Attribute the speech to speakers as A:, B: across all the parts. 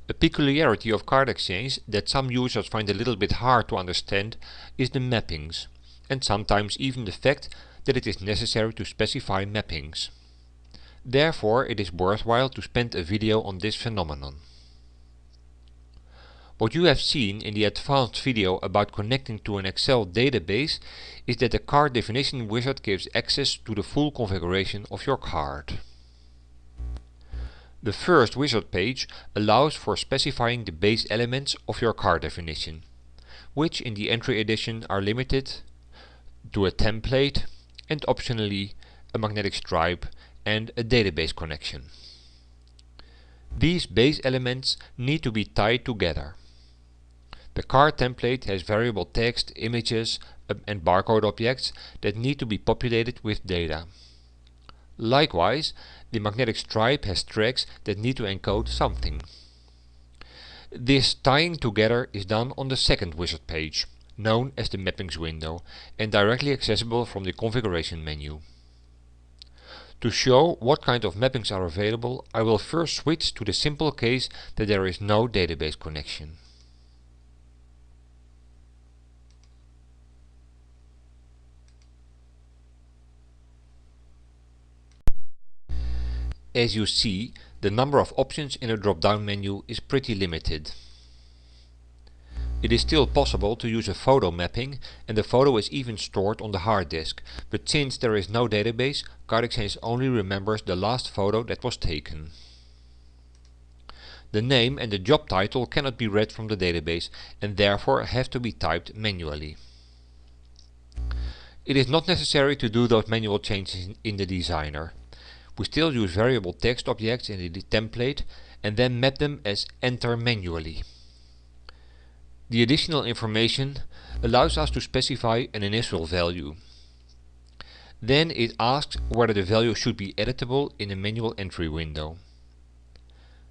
A: A peculiarity of CardExchange that some users find a little bit hard to understand is the mappings, and sometimes even the fact that it is necessary to specify mappings. Therefore, it is worthwhile to spend a video on this phenomenon. What you have seen in the advanced video about connecting to an Excel database is that the card definition wizard gives access to the full configuration of your card. The first wizard page allows for specifying the base elements of your card definition, which in the entry edition are limited to a template and optionally a magnetic stripe and a database connection. These base elements need to be tied together. The card template has variable text, images and barcode objects that need to be populated with data. Likewise, the magnetic stripe has tracks that need to encode something. This tying together is done on the second wizard page, known as the Mappings window, and directly accessible from the configuration menu. To show what kind of mappings are available, I will first switch to the simple case that there is no database connection. As you see, the number of options in the drop-down menu is pretty limited. It is still possible to use a photo mapping, and the photo is even stored on the hard disk, but since there is no database, CardExchange only remembers the last photo that was taken. The name and the job title cannot be read from the database and therefore have to be typed manually. It is not necessary to do those manual changes in the designer. We still use variable text objects in the template and then map them as enter manually. The additional information allows us to specify an initial value. Then it asks whether the value should be editable in the manual entry window.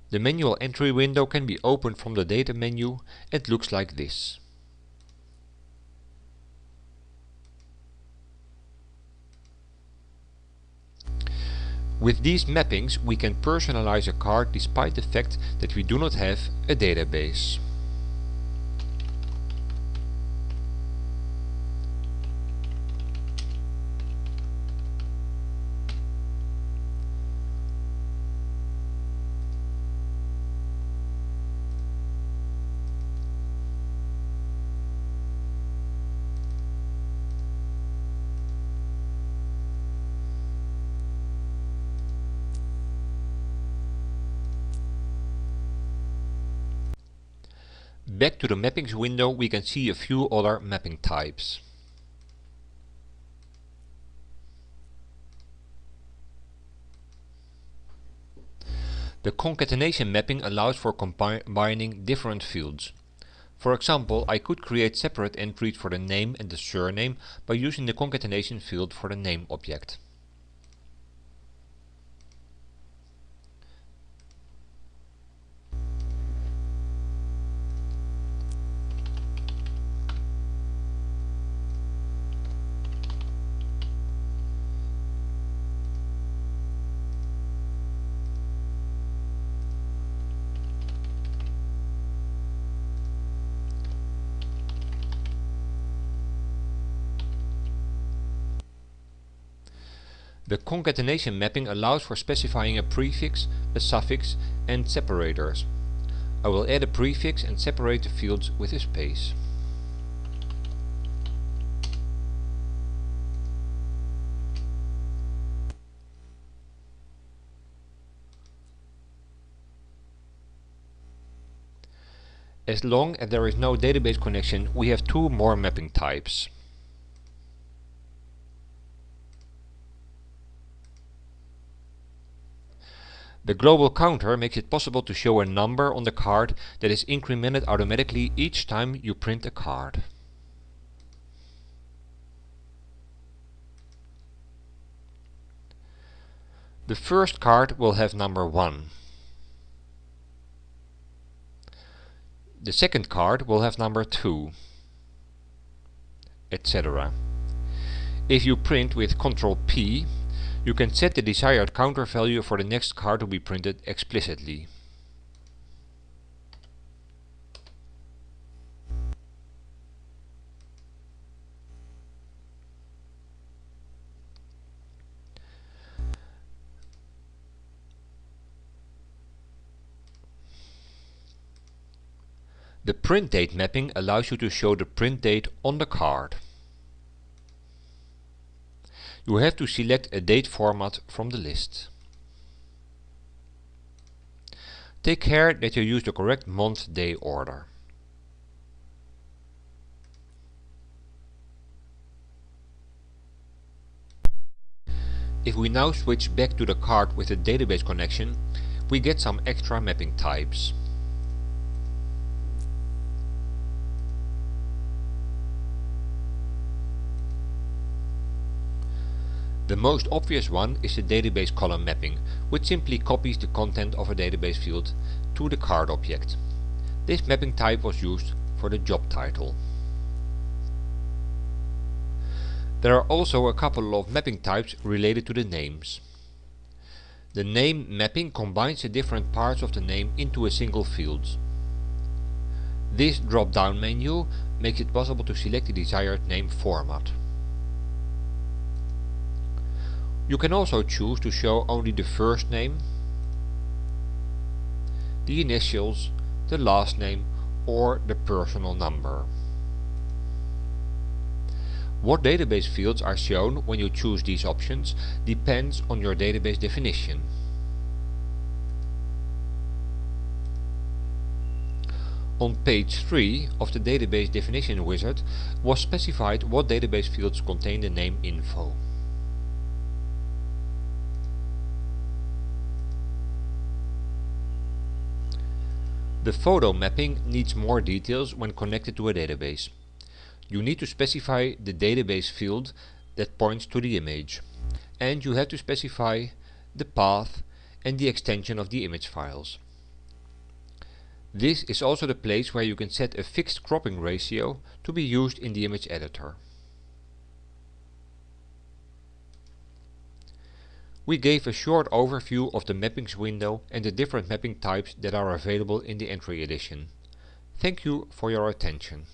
A: The manual entry window can be opened from the data menu and looks like this. With these mappings we can personalize a card despite the fact that we do not have a database. Back to the mappings window we can see a few other mapping types. The concatenation mapping allows for combining different fields. For example, I could create separate entries for the name and the surname by using the concatenation field for the name object. The concatenation mapping allows for specifying a prefix, a suffix and separators. I will add a prefix and separate the fields with a space. As long as there is no database connection, we have two more mapping types. The global counter makes it possible to show a number on the card that is incremented automatically each time you print a card. The first card will have number 1. The second card will have number 2, etc. If you print with Ctrl P, you can set the desired counter value for the next card to be printed explicitly. The print date mapping allows you to show the print date on the card. You have to select a date format from the list. Take care that you use the correct month-day order. If we now switch back to the card with a database connection, we get some extra mapping types. The most obvious one is the database column mapping, which simply copies the content of a database field to the card object. This mapping type was used for the job title. There are also a couple of mapping types related to the names. The name mapping combines the different parts of the name into a single field. This drop-down menu makes it possible to select the desired name format. You can also choose to show only the first name, the initials, the last name or the personal number. What database fields are shown when you choose these options depends on your database definition. On page 3 of the database definition wizard was specified what database fields contain the name info. The photo mapping needs more details when connected to a database. You need to specify the database field that points to the image, and you have to specify the path and the extension of the image files. This is also the place where you can set a fixed cropping ratio to be used in the image editor. We gave a short overview of the mappings window and the different mapping types that are available in the entry edition. Thank you for your attention.